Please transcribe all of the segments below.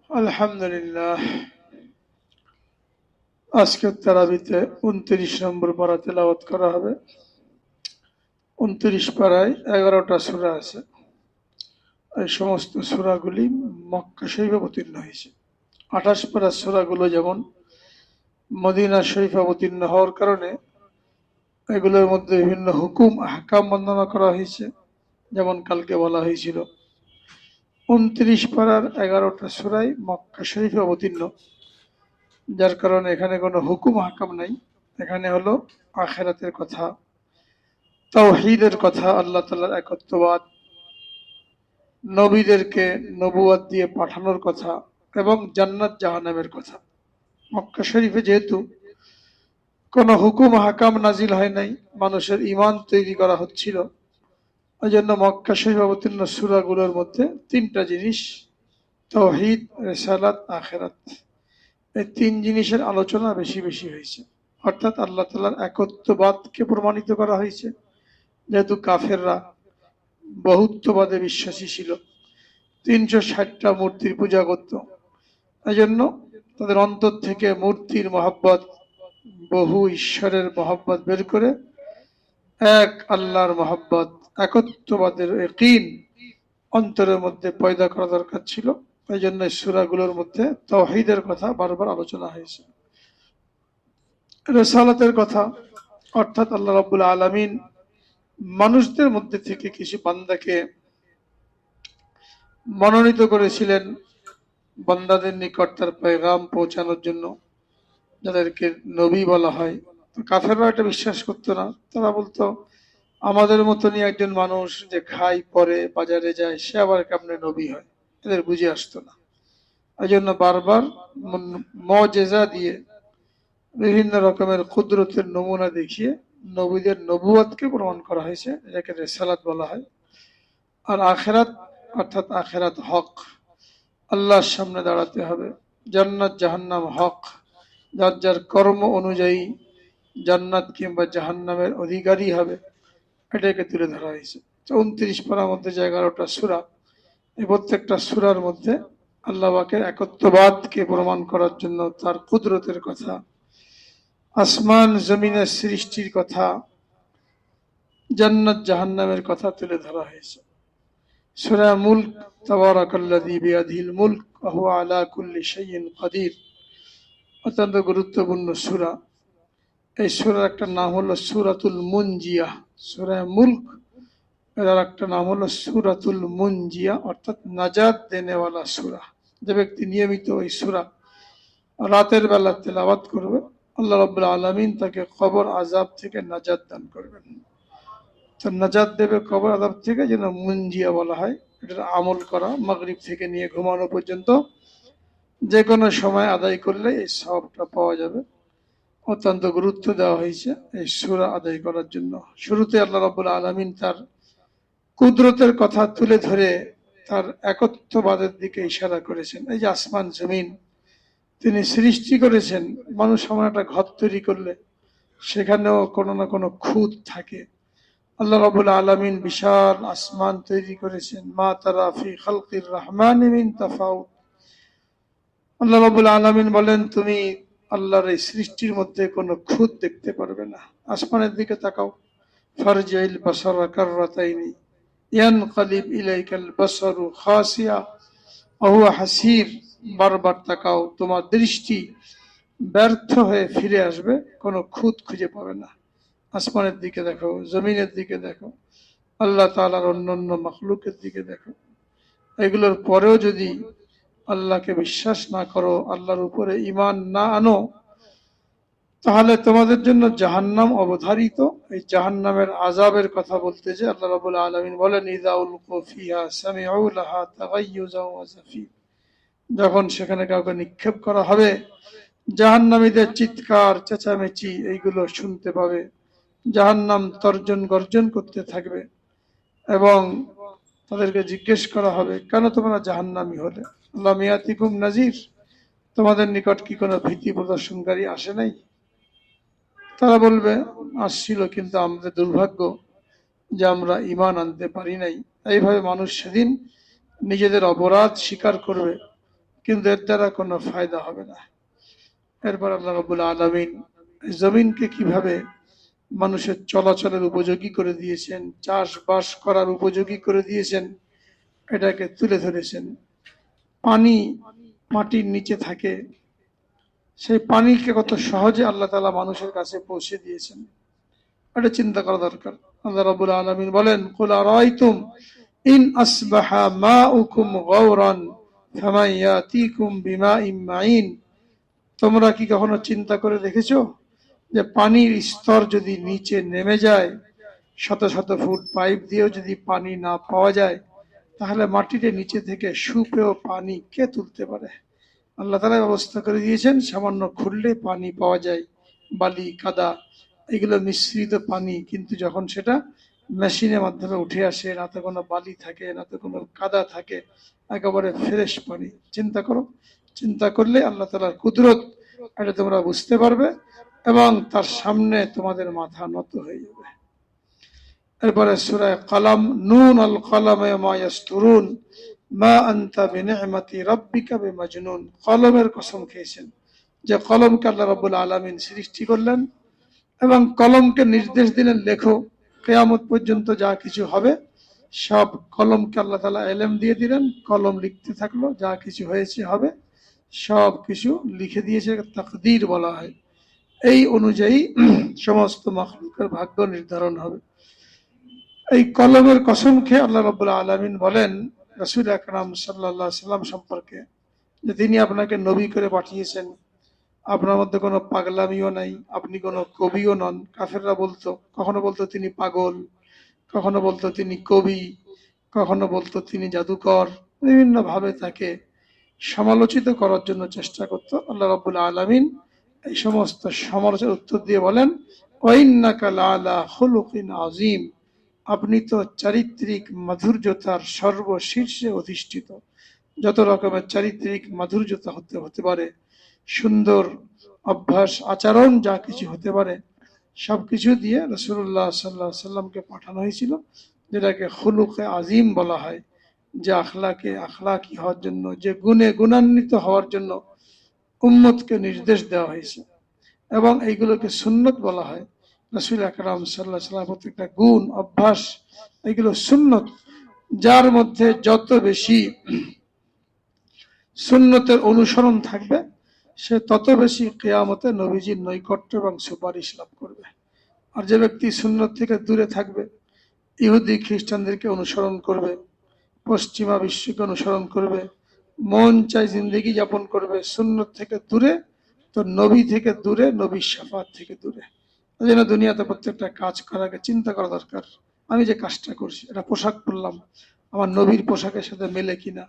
আলহামদুলিল্লাহ। আজকের তারাবিতে 29 নম্বর পারা তেলাওয়াত করা হবে। 29 পারায় 11টা সূরা আছে। এই সমস্ত সূরাগুলি মক্কা শরীফে অবতীর্ণ হয়েছে। 28 পারার সূরাগুলো যেমন মদিনা শরীফে অবতীর্ণ হওয়ার কারণে এগুলোর মধ্যে বিভিন্ন হুকুম আহকাম বর্ণনা করা হয়েছে। যেমন কালকে বলা হয়েছিল 29 পারার 11টা সূরাই মক্কা শরীফে অবতীর্ণ, যার কারণে এখানে কোনো হুকুম আহকাম নাই। এখানে হলো আখিরাতের কথা, তাওহীদের কথা, আল্লাহ তাআলার একত্ববাদ, নবীদেরকে নবুয়ত দিয়ে পাঠানোর কথা এবং জান্নাত জাহান্নামের কথা। মক্কা শরীফে যেহেতু কোনো হুকুম হাকাম নাজিল হয় নাই, মানুষের ঈমান তৈরি করা হচ্ছিল, ওই জন্য মক্কা শরীফ অবতীর্ণ সূরাগুলোর মধ্যে তিনটা জিনিস, তাওহীদ, রিসালাত, আখিরাত, এই তিন জিনিসের আলোচনা বেশি বেশি হয়েছে। অর্থাৎ আল্লাহ তাআলার একত্ববাদকে প্রমাণিত করা হয়েছে। যেহেতু কাফেররা বহুত্ববাদে বিশ্বাসী ছিল, 360টা মূর্তির পূজা করত, এই জন্য তাদের অন্তর থেকে মূর্তির মহব্বত, বহু ঈশ্বরের মহব্বত বের করে এক আল্লাহর মহব্বত, একত্ববাদের ইয়াকিন অন্তরের মধ্যে পয়দা করা দরকার ছিল। এই জন্য সূরাগুলোর মধ্যে তাওহীদের কথা বারবার আলোচনা হয়েছে। রিসালাতের কথা অর্থাৎ আল্লাহ রাব্বুল আলামিন মানুষদের মধ্যে থেকে কিছু বান্দাকে মনোনীত করেছিলেন বান্দাদের নিকট তার পেগাম পৌঁছানোর জন্য, যাদেরকে নবী বলা হয়। তো কাফেররা এটা বিশ্বাস করতো না। তারা বলতো আমাদের মতনই একজন মানুষ যে খায় পরে বাজারে যায়, সে আবার কেমনে নবী হয়, এদের বুঝে আসতো না। এই জন্য বারবার মুজিজা দিয়ে বিভিন্ন রকমের কুদরতের নমুনা দেখিয়ে নবীদের নবুয়তকে প্রমাণ করা হয়েছে, এটাকে রিসালাত বলা হয়। আর আখিরাত অর্থাৎ আখিরাত হক, আল্লাহর সামনে দাঁড়াতে হবে, জান্নাত জাহান্নাম হক, যার যার কর্ম অনুযায়ী জান্নাত কিংবা জাহান্নামের অধিকারী হবে, এটাকে তুলে ধরা হয়েছে। 29 পারার মধ্যে যে 11টা সূরা, এই প্রত্যেকটা সূরার মধ্যে আল্লাহ পাকের একত্ববাদকে প্রমাণ করার জন্য, তার কুদরতের কথা, আসমান জমিনের সৃষ্টির কথা, জান্নাত জাহান্নামের কথা তুলে ধরা হয়েছে। সূরা মুলক, তাবারাকাল্লাযী বিয়াদিহিল মুলক ওয়া হুয়া আলা কুল্লি শাইইন কাদির, অত্যন্ত গুরুত্বপূর্ণ সূরা। এই সূরার একটা নাম হলো সূরাতুল মুনজিয়া। সূরা মুলক এর একটা নাম হলো সূরাতুল মুনজিয়া, অর্থাৎ নাজাত দেনেওয়ালা সূরা। যে ব্যক্তি নিয়মিত এই সূরা রাতের বেলা তেলাওয়াত করবে, আল্লাহ রাব্বুল আলামিন তাকে কবর আযাব থেকে নাজাত দান করবেন। তো নাজাত দেবে কবর আযাব থেকে, যেন মুনজিয়া বলা হয়। এটার আমল করা মাগরিব থেকে নিয়ে ঘুমানো পর্যন্ত যে কোনো সময় আদায় করলে এই সওয়াবটা পাওয়া যাবে। অত্যন্ত গুরুত্ব দেওয়া হয়েছে এই সূরা আদায় করার জন্য। শুরুতে আল্লাহ রাব্বুল আলামিন তার কুদরতের কথা তুলে ধরে তার একত্ববাদের দিকে ইশারা করেছেন। এই যে আসমান জমিন তিনি সৃষ্টি করেছেন, মানুষ আমার একটা ঘর তৈরি করলে সেখানেও কোনো না কোনো খুঁত থাকে। আল্লাহ রাব্বুল আলামিন বিশাল আসমান তৈরি করেছেন। মা তারা ফি খালকির রহমানি মিন তাফাউত। আল্লাহ রাব্বুল আলামিন বলেন, তুমি আল্লাহর এই সৃষ্টির মধ্যে কোনো খুঁত দেখতে পারবে না। আসমানের দিকে তাকাও, ফারজিল বাসারা কাররাতাইনি ইয়ানকালিব ইলাইকাল বাসারু খাসিয়া ওয়া হুয়া হাসির। বারবার তাকাও, তোমার দৃষ্টি ব্যর্থ হয়ে ফিরে আসবে, কোনো খুঁত খুঁজে পাবে না। আসমানের দিকে দেখো, জমিনের দিকে দেখো, আল্লাহ তাআলার অন্যান্য মাখলুকের দিকে দেখো। এগুলোর পরেও যদি আল্লাহকে বিশ্বাস না করো, আল্লাহর উপরে ঈমান না আনো, তাহলে তোমাদের জন্য জাহান্নাম অবধারিত। এই জাহান্নামের আযাবের কথা বলতে যে আল্লাহ রাব্বুল আলামিন বলেন, ইযা উলকু ফিহা সামিউ লাহা তাগাইয়ুজাও ওয়া জাফির। যখন সেখানে কাউকে নিক্ষেপ করা হবে, জাহান্নামীদের চিৎকার চেঁচামেচি এইগুলো শুনতে পাবে। জাহান্নাম তর্জন গর্জন করতে থাকবে এবং তাদেরকে জিজ্ঞেস করা হবে, কেন তোমরা জাহান্নামী হলে? লাম ইয়াতিকুম নাযির, তোমাদের নিকট কি কোনো ভীতি প্রদর্শনকারী আসে নাই? তারা বলবে, আসছিল, কিন্তু আমাদের দুর্ভাগ্য যে আমরা ঈমান আনতে পারি নাই। এইভাবে মানুষ সেদিন নিজেদের অপরাধ স্বীকার করবে, কিন্তু এর দ্বারা কোনো ফায়দা হবে না। এরপর আল্লাহ রাব্বুল আলামিন জমিনকে কিভাবে মানুষের চলাচলের উপযোগী করে দিয়েছেন, চাষবাস করার উপযোগী করে দিয়েছেন, এটাকে তুলে ধরেছেন। পানি মাটির নিচে থাকে, সেই পানিকে কত সহজে আল্লাহ তাআলা মানুষের কাছে পৌঁছে দিয়েছেন, এটা চিন্তা করা দরকার। আল্লাহ রাব্বুল আলামিন বলেন, কুল আরাইতুম ইন আসবাহা মাউকুম গাওরান ফামান ইয়াতিকুম বিমাইন মাইন। তোমরা কি কখনো চিন্তা করে দেখেছো যে পানির স্তর যদি নিচে নেমে যায়, শত শত ফুট পাইপ দিয়েও যদি পানি না পাওয়া যায়, তাহলে মাটিতে নিচে থেকে সুপেয় পানি কে তুলতে পারে? আল্লাহ তাআলা ব্যবস্থা করে দিয়েছেন, সামান্য খুললে পানি পাওয়া যায়। বালি কাদা এগুলো মিশ্রিত পানি, কিন্তু যখন সেটা মেশিনের মাধ্যমে উঠে আসে, না তো কোনো বালি থাকে, না তো কোনো কাদা থাকে, একেবারে ফ্রেশ পানি। চিন্তা করো, চিন্তা করলে আল্লাহ তাআলার কুদরত এটা তোমরা বুঝতে পারবে এবং তার সামনে তোমাদের মাথা নত হয়ে যাবে। এরপরে সূরা কলম, নুন আল কলমে মা ইয়াসতুরুন মা আনতা বিনি'মাতি রাব্বিকা বিমাজনুন। কলমের কসম খেয়েছেন, যে কলমকে আল্লাহ রাব্বুল আলামিন সৃষ্টি করলেন এবং কলমকে নির্দেশ দিলেন, লেখো, কিয়ামত পর্যন্ত যা কিছু হবে সব কলমকে আল্লাহ তাআলা ইলম দিয়ে দিলেন। কলম লিখতে থাকলো, যা কিছু হয়েছে হবে সব কিছু লিখে দিয়েছে, তাকদীর বলা হয়। এই অনুযায়ী সমস্ত মাখলুকের ভাগ্য নির্ধারণ হবে। এই কলমের কসম খেয়ে আল্লাহ রাব্বুল আলামিন বলেন রাসূল আকরাম সাল্লাল্লাহু আলাইহি সাল্লাম সম্পর্কে, যে তিনি আপনাকে নবী করে পাঠিয়েছেন, আপনার মধ্যে কোনো পাগলামিও নাই, আপনি কোনো কবিও নন। কাফেররা বলতো, কখনো বলতো তিনি পাগল, কখনো বলতো তিনি কবি, কখনো বলতো তিনি জাদুকর, বিভিন্ন ভাবে তাকে সমালোচিত করার জন্য চেষ্টা করত। আল্লাহ রাব্বুল আলামিন এই সমস্ত সমালোচনার উত্তর দিয়ে বলেন, ওয়াইন্নাকা লাআলা খুলুকিন আযীম, আপনি তো চারিত্রিক মাধুর্যতার সর্বশীর্ষে অধিষ্ঠিত। যত রকমের চারিত্রিক মাধুর্যতা হতে পারে, সুন্দর অভ্যাস আচরণ যা কিছু হতে পারে, সবকিছু দিয়ে রাসূলুল্লাহ সাল্লাল্লাহু আলাইহি সাল্লামকে পাঠানো হয়েছিল, যেটাকে খুলুকে আজিম বলা হয়, যে আখলাকি হওয়ার জন্য, যে গুণে গুণান্বিত হওয়ার জন্য উম্মতকে নির্দেশ দেওয়া হয়েছে। এবং এইগুলোকে সুন্নত বলা হয়। রাসূল আকরাম সাল্লাল্লাহু আলাইহি সাল্লাম প্রত্যেকটা গুণ অভ্যাস এগুলো সুন্নত, যার মধ্যে যত বেশি সুন্নতের অনুসরণ থাকবে সে তত বেশি কিয়ামতে নবীজির নৈকট্য এবং সুপারিশ লাভ করবে। আর যে ব্যক্তি সুন্নত থেকে দূরে থাকবে, ইহুদি খ্রিস্টানদেরকে অনুসরণ করবে, পশ্চিমা বিশ্বকে অনুসরণ করবে, মন চাই জিন্দেগি যাপন করবে সুন্নত থেকে দূরে, তো নবী থেকে দূরে, নবীর শাফাত থেকে দূরে। ওই জন্য দুনিয়াতে প্রত্যেকটা কাজ করার আগে চিন্তা করা দরকার, আমি যে কাজটা করছি, এটা পোশাক পরলাম, আমার নবীর পোশাকের সাথে মেলে কিনা,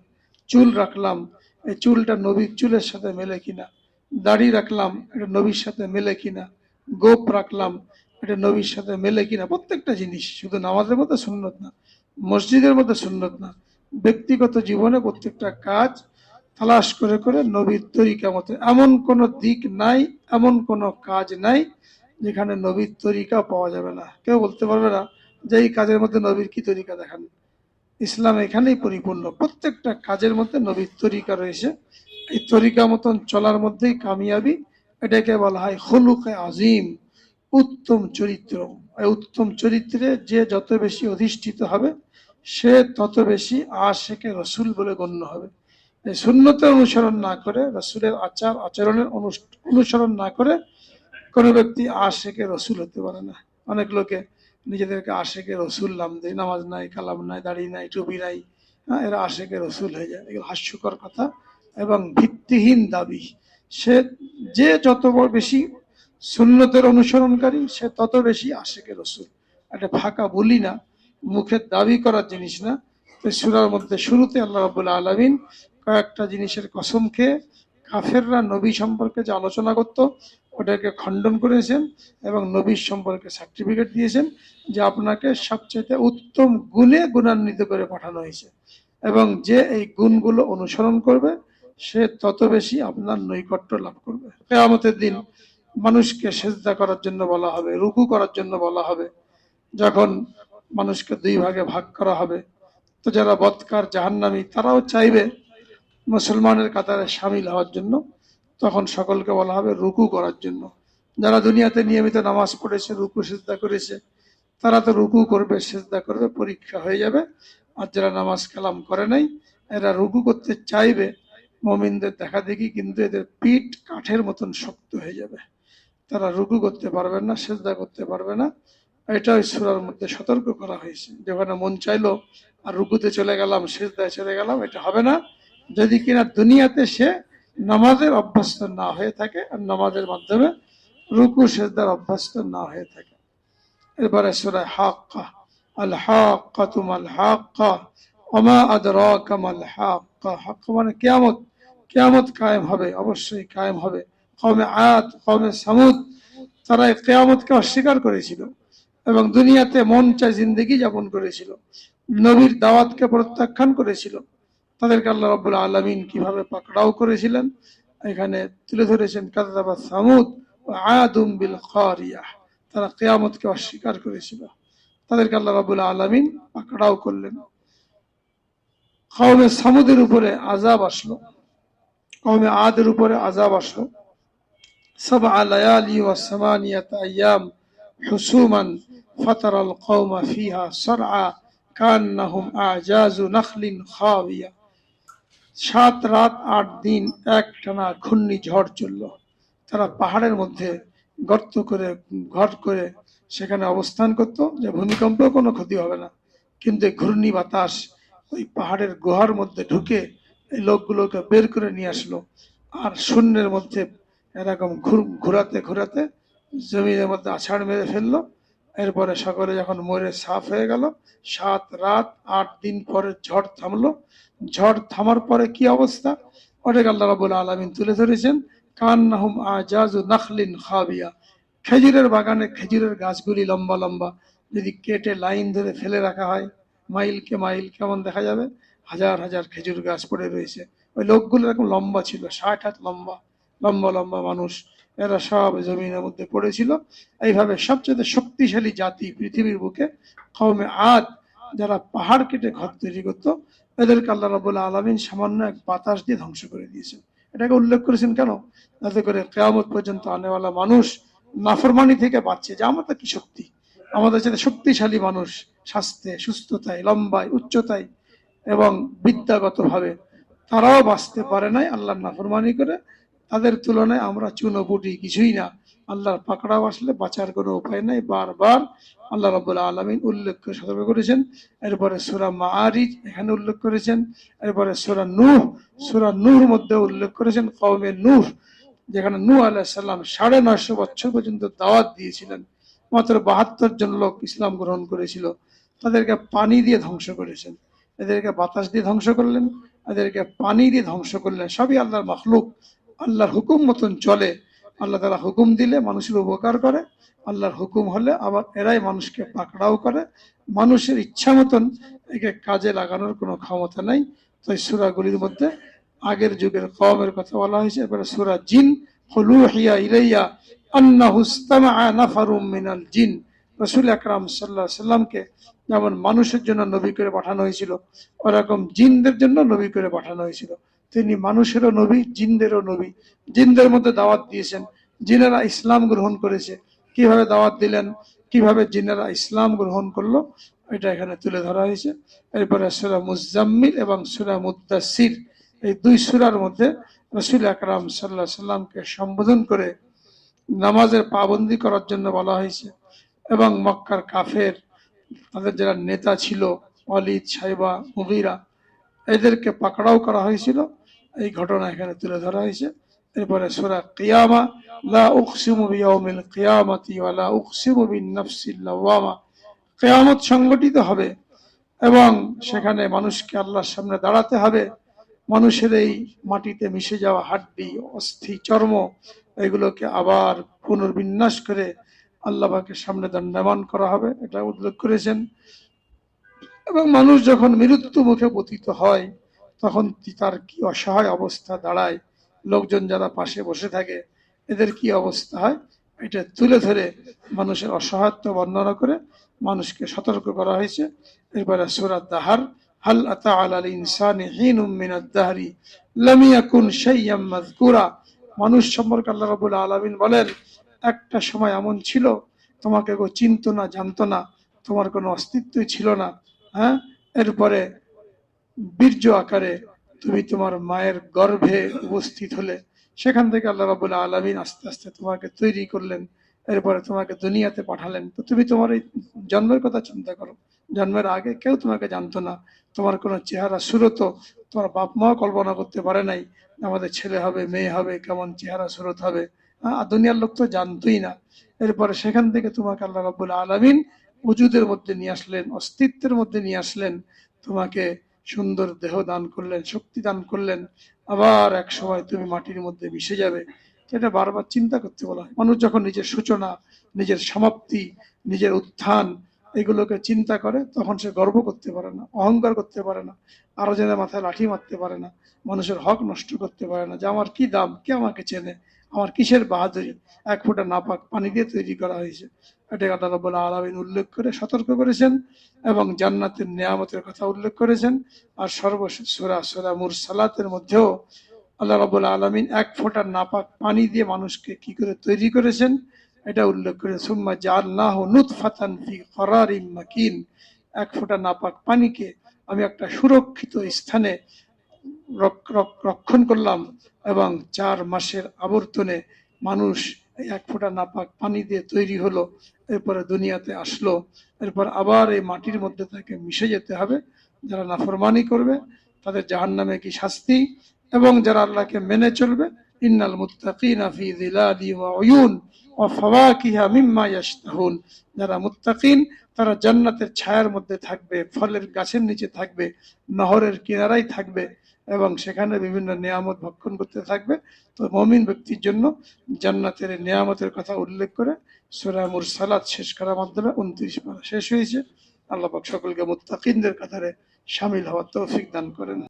চুল রাখলাম, এই চুলটা নবীর চুলের সাথে মেলে কিনা, দাড়ি রাখলাম, এটা নবীর সাথে মেলে কিনা, গোপ রাখলাম, এটা নবীর সাথে মেলে কিনা। প্রত্যেকটা জিনিস, শুধু নামাজের মধ্যে সুন্নত না, মসজিদের মধ্যে সুন্নত না, ব্যক্তিগত জীবনে প্রত্যেকটা কাজ তালাশ করে করে নবীর তরিকা মতে। এমন কোন দিক নাই, এমন কোন কাজ নাই যেখানে নবীর তরিকা পাওয়া যাবে না। কেউ বলতে পারবে না যে এই কাজের মধ্যে নবীর কি তরিকা দেখান। ইসলাম এখানেই পরিপূর্ণ, প্রত্যেকটা কাজের মধ্যে নবীর তরিকা রয়েছে। এই তরিকা মতন চলার মধ্যেই কামিয়াবি, এটাকে বলা হয় খুলুকে আজিম, উত্তম চরিত্র। এই উত্তম চরিত্রে যে যত বেশি অধিষ্ঠিত হবে সে তত বেশি আশিকে রসুল বলে গণ্য হবে। এই সুন্নতের অনুসরণ না করে, রসুলের আচার আচরণের অনুসরণ না করে কোনো ব্যক্তি আশিকে রসুল হতে পারে না। অনেক লোকে নিজেদেরকে আশিকে রসুল নাম দেয়, নামাজ নাই, কালাম নাই, দাড়ি নাই, টুপি নাই, হ্যাঁ, এরা আশিকে রসুল হয়ে যায়। এগুলো হাস্যকর কথা এবং ভিত্তিহীন দাবি। সে যে যত বেশি সুন্নতের অনুসরণকারী সে তত বেশি আশিকে রসুল। এটা ফাঁকা বলি না, মুখের দাবি করার জিনিস না। তো সূরার মধ্যে শুরুতে আল্লাহ রাব্বুল আলামিন কয়েকটা জিনিসের কসম খেয়ে কাফেররা নবী সম্পর্কে যে আলোচনা করত ওটাকে খণ্ডন করেছেন এবং নবীর সম্পর্কে সার্টিফিকেট দিয়েছেন যে আপনাকে সবচেয়ে উত্তম গুণে গুণান্বিত করে পাঠানো হয়েছে, এবং যে এই গুণগুলো অনুসরণ করবে সে তত বেশি আপনার নৈকট্য লাভ করবে। কিয়ামতের দিন মানুষকে সেজদা করার জন্য বলা হবে, রুকু করার জন্য বলা হবে। যখন মানুষকে দুই ভাগে ভাগ করা হবে, তো যারা বদকার জাহান্নামী তারাও চাইবে মুসলমানের কাতারে সামিল হওয়ার জন্য, তখন সকলকে বলা হবে রুকু করার জন্য। যারা দুনিয়াতে নিয়মিত নামাজ পড়েছে, রুকু সিজদা করেছে, তারা তো রুকু করবে, সিজদা করবে, পরীক্ষা হয়ে যাবে। আর যারা নামাজ কালাম করে নাই, এরা রুকু করতে চাইবে মুমিনদের দেখা দেখি, কিন্তু এদের পিঠ কাঠের মতন শক্ত হয়ে যাবে, তারা রুকু করতে পারবে না, সিজদা করতে পারবে না। এটা ওই সূরার মধ্যে সতর্ক করা হয়েছে। যেখানে মন চাইলো আর রুকুতে চলে গেলাম, সিজদায় চলে গেলাম, এটা হবে না যদি কিনা দুনিয়াতে সে নামাজের অভ্যস্ত না হয়ে থাকে আর নামাজের মাধ্যমে রুকু সিজদার অভ্যস্ত না হয়ে থাকে। এরপরে সূরা হাক্কা, আল হাক্কাতু মাল হাক্কা ওমা আদরাকা মাল হাক্কা। হাক্কা মানে কিয়ামত, কিয়ামত কায়েম হবে, অবশ্যই কায়েম হবে। কওমে আদ, কওমে সামুদ, তারা এই কিয়ামতকে অস্বীকার করেছিল এবং দুনিয়াতে মন চায় জিন্দেগি যাপন করেছিল, নবীর দাওয়াতকে প্রত্যাখ্যান করেছিল। তাদেরকে আল্লাহ রাব্বুল আলামিন কিভাবে পাকড়াও করেছিলেন এখানে তুলে ধরেছেন। কাযাবা সামুদ ওয়া আদুম বিল কারিয়াহ, তারা কিয়ামতকে অস্বীকার করেছিল, তাদেরকে আল্লাহ রাব্বুল আলামিন পাকড়াও করলেন। কওমে সামুদের উপরে আযাব আসলো, কওমে আদের উপরে আযাব আসলো। সাবআ লায়ালি ওয়া সামানিয়াতা আইয়াম হুসুমান ফাতারাল কওমা ফিহা সারআ কান্নাহুম আজাজু নাখলিন খাওয়িয়া। 7 রাত 8 দিন একটানা ঘূর্ণিঝড় চলল। তারা পাহাড়ের মধ্যে গর্ত করে, ঘর করে সেখানে অবস্থান করত, যে ভূমিকম্পেও কোনো ক্ষতি হবে না। কিন্তু ঘূর্ণি বাতাস ওই পাহাড়ের গুহার মধ্যে ঢুকে এই লোকগুলোকে বের করে নিয়ে আসলো, আর শূন্যের মধ্যে এরকম ঘোরাতে ঘোরাতে জমিনের মধ্যে আছাড় মেরে ফেললো। এরপরে সকলে যখন মরে সাফ হয়ে গেল, 7 রাত 8 দিন পরে ঝড় থামলো। ঝড় থামার পরে কি অবস্থা, ওটাকে আল্লাহ রাব্বুল আলামিন তুলে ধরেছেন। কান্নাহুম আজাজু নাখলিন খাবিয়া, খেজুরের বাগানে খেজুরের গাছগুলি লম্বা লম্বা, যদি কেটে লাইন ধরে ফেলে রাখা হয় মাইলকে মাইল, কেমন দেখা যাবে, হাজার হাজার খেজুর গাছ পড়ে রয়েছে। ওই লোকগুলো এরকম লম্বা ছিল, 60 হাত লম্বা, লম্বা লম্বা মানুষ, এরা সব জমিনের মধ্যে পড়েছিল। এইভাবে সবচেয়ে শক্তিশালী জাতি পৃথিবীর বুকে কওমে আদ, যারা পাহাড় কেটে ঘর তৈরি করতো, এদেরকে আল্লাহ রাব্বুল আলামিন সামান্য এক বাতাস দিয়ে ধ্বংস করে দিয়েছেন। এটাকে উল্লেখ করেছেন কেন, যাতে করে কিয়ামত পর্যন্ত আনেওয়ালা মানুষ নাফরমানি থেকে বাঁচছে, যে আমাদের কি শক্তি, আমাদের সাথে শক্তিশালী মানুষ স্বাস্থ্যে, সুস্থতায়, লম্বায়, উচ্চতায় এবং বিদ্যাগতভাবে তারাও বাঁচতে পারে নাই আল্লাহর নাফরমানি করে। তাদের তুলনায় আমরা চুনোপুটি কিছুই না। আল্লাহর পাকড়াও আসলে বাঁচার কোনো উপায় নাই। বারবার আল্লাহ রাব্বুল আলামিন উল্লেখ করে সতর্ক করেছেন। এরপরে সূরা মাআরিজ এখানে উল্লেখ করেছেন। এরপরে সূরা নূহ মধ্যে উল্লেখ করেছেন কওমে নূহ, যেখানে নূহ আলাইহিস সালাম 950 বছর পর্যন্ত দাওয়াত দিয়েছিলেন, মাত্র 72 জন লোক ইসলাম গ্রহণ করেছিল। তাদেরকে পানি দিয়ে ধ্বংস করেছেন, এদেরকে বাতাস দিয়ে ধ্বংস করলেন, এদেরকে পানি দিয়ে ধ্বংস করলেন। সবই আল্লাহর মাখলুক, আল্লাহর হুকুম মতন চলে। আল্লাহ তাআলা হুকুম দিলে মানুষের উপকার করে, আল্লাহর হুকুম হলে আবার এরাই মানুষকে পাকড়াও করে। মানুষের ইচ্ছা মতন একে কাজে লাগানোর কোনো ক্ষমতা নাই। তো এই সূরাগুলির মধ্যে আগের যুগের কওমের কথা বলা হয়েছে। এবারে সূরা জিন, হুলুহিয়া ইলাইয়া আন্নাহু ইসতামাআ নাফারুম মিনাল জিন। রাসূল আকরাম সাল্লাল্লাহু আলাইহি সাল্লামকে যেমন মানুষের জন্য নবী করে পাঠানো হয়েছিল, ওরকম জিনদের জন্য নবী করে পাঠানো হয়েছিল। তিনি মানুষেরও নবী, জিনদেরও নবী। জিনদের মধ্যে দাওয়াত দিয়েছেন, জিনেরা ইসলাম গ্রহণ করেছে। কিভাবে দাওয়াত দিলেন, কিভাবে জিনেরা ইসলাম গ্রহণ করলো, এটা এখানে তুলে ধরা হয়েছে। এরপরে সূরা মুজাম্মিল এবং সূরা মুদ্দাসির, এই 2 সূরার মধ্যে রাসূল আকরাম সাল্লাল্লাহু আলাইহি সাল্লামকে সম্বোধন করে নামাজের পাবন্দি করার জন্য বলা হয়েছে। এবং মক্কার কাফের, তাদের যারা নেতা ছিল ওয়ালিদ, সাইবা, মুগীরা, এদেরকে পাকড়াও করা হয়েছিল। এই ঘটনা এখানে তুলে ধরা হয়েছে। এরপরে সূরা কিয়ামা, লা উকসিমু বিয়াউমিল কিয়ামাতি ওয়া লা উকসিমু বিন নাফসিল লাওয়ামা, কিয়ামত সংগঠিত হবে এবং সেখানে মানুষকে আল্লাহর সামনে দাঁড়াতে হবে। মানুষের এই মাটিতে মিশে যাওয়া হাড্ডি, অস্থি, চর্ম, এগুলোকে আবার পুনর্বিন্যাস করে আল্লাহ পাকের সামনে দণ্ডায়মান করা হবে, এটা উল্লেখ করেছেন। এবং মানুষ যখন মৃত্যু মুখে পতিত হয় তখন তার কি অসহায় অবস্থা দাঁড়ায়, লোকজন যারা পাশে বসে থাকে এদের কি অবস্থা হয়, এটা তুলে ধরে মানুষের অসহায়ত্ব বর্ণনা করে মানুষকে সতর্ক করা হয়েছে। এরপরে সূরা দাহার, হাল আতা আলাল ইনসানি হিনুম মিনাদ দাহরি লাম ইয়াকুন শাইয়াম মাযকুরা। মানুষ সম্পর্কে আল্লাহ রাব্বুল আলামিন বলেন, একটা সময় এমন ছিল তোমাকে কেউ চিনতো না, জানতো না, তোমার কোনো অস্তিত্বই ছিল না। হ্যাঁ, এরপরে বীর্য আকারে তুমি তোমার মায়ের গর্ভে উপস্থিত হলে, সেখান থেকে আল্লাহ রাব্বুল আলামিন আস্তে আস্তে তোমাকে তৈরি করলেন, এরপরে তোমাকে দুনিয়াতে পাঠালেন। তো তুমি তোমার এই জন্মের কথা চিন্তা করো, জন্মের আগে কেউ তোমাকে জানতো না, তোমার কোনো চেহারা সুরত তোমার বাপ মাও কল্পনা করতে পারে নাই আমাদের ছেলে হবে, মেয়ে হবে, কেমন চেহারা সুরত হবে। দুনিয়ার লোক তো জানতোই না। এরপরে সেখান থেকে তোমাকে আল্লাহ রাব্বুল আলামিন উজুদের মধ্যে নিয়ে আসলেন, অস্তিত্বের মধ্যে নিয়ে আসলেন, তোমাকে সুন্দর দেহ দান করলেন, শক্তি দান করলেন। আবার এক সময় তুমি মাটির মধ্যে মিশে যাবে। এটা বারবার চিন্তা করতে বলা হয়। মানুষ যখন নিজের সূচনা, নিজের সমাপ্তি, নিজের উত্থান এগুলোকে চিন্তা করে, তখন সে গর্ব করতে পারে না, অহংকার করতে পারে না, আরো যেন মাথায় লাঠি মারতে পারে না, মানুষের হক নষ্ট করতে পারে না, যে আমার কি দাম, কে আমাকে চেনে, আমার কিসের বাহাদুরি, এক ফোঁটা নাপাক পানি দিয়ে তৈরি করা হয়েছে। এটা আল্লাহ রাব্বুল আলামিন উল্লেখ করে সতর্ক করেছেন এবং জান্নাতের নিয়ামতের কথা উল্লেখ করেছেন। আর সর্বশেষ সূরা মুরসালাতের মধ্যেও আল্লাহ রাব্বুল আলামিন এক ফোঁটা নাপাক পানি দিয়ে মানুষকে কি করে তৈরি করেছেন এটা উল্লেখ করে, সুম্মা জাআলনাহু নুতফাতান ফি করারিম মাকিন। এক ফোঁটা নাপাক পানিকে আমি একটা সুরক্ষিত স্থানে রক্ষণ করলাম এবং 4 মাসের আবর্তনে মানুষ এই এক ফোঁটা নাপাক পানি দিয়ে তৈরি হলো, এরপরে দুনিয়াতে আসলো, এরপর আবার এই মাটির মধ্যে তাকে মিশে যেতে হবে। যারা নাফরমানি করবে তাদের জাহান্নামে কি শাস্তি, এবং যারা আল্লাহকে মেনে চলবে, ইন্নাল মুত্তাকিনা ফি যিলালি ওয়া উয়ুন ওয়া ফাওয়াকিহা মিম্মা ইয়াশতাহুন। যারা মুত্তাকিন তারা জান্নাতের ছায়ার মধ্যে থাকবে, ফলের গাছের নিচে থাকবে, নহরের কিনারায় থাকবে এবং সেখানে বিভিন্ন নিয়ামত ভক্ষণ করতে থাকবে। তো মুমিন ব্যক্তির জন্য জান্নাতের নিয়ামতের কথা উল্লেখ করে সূরা মুরসালাত শেষ করার মাধ্যমে 29 পারা শেষ হয়েছে। আল্লাহ পাক সকলকে মুত্তাকিনদের কাতারে শামিল হওয়ার তৌফিক দান করেন।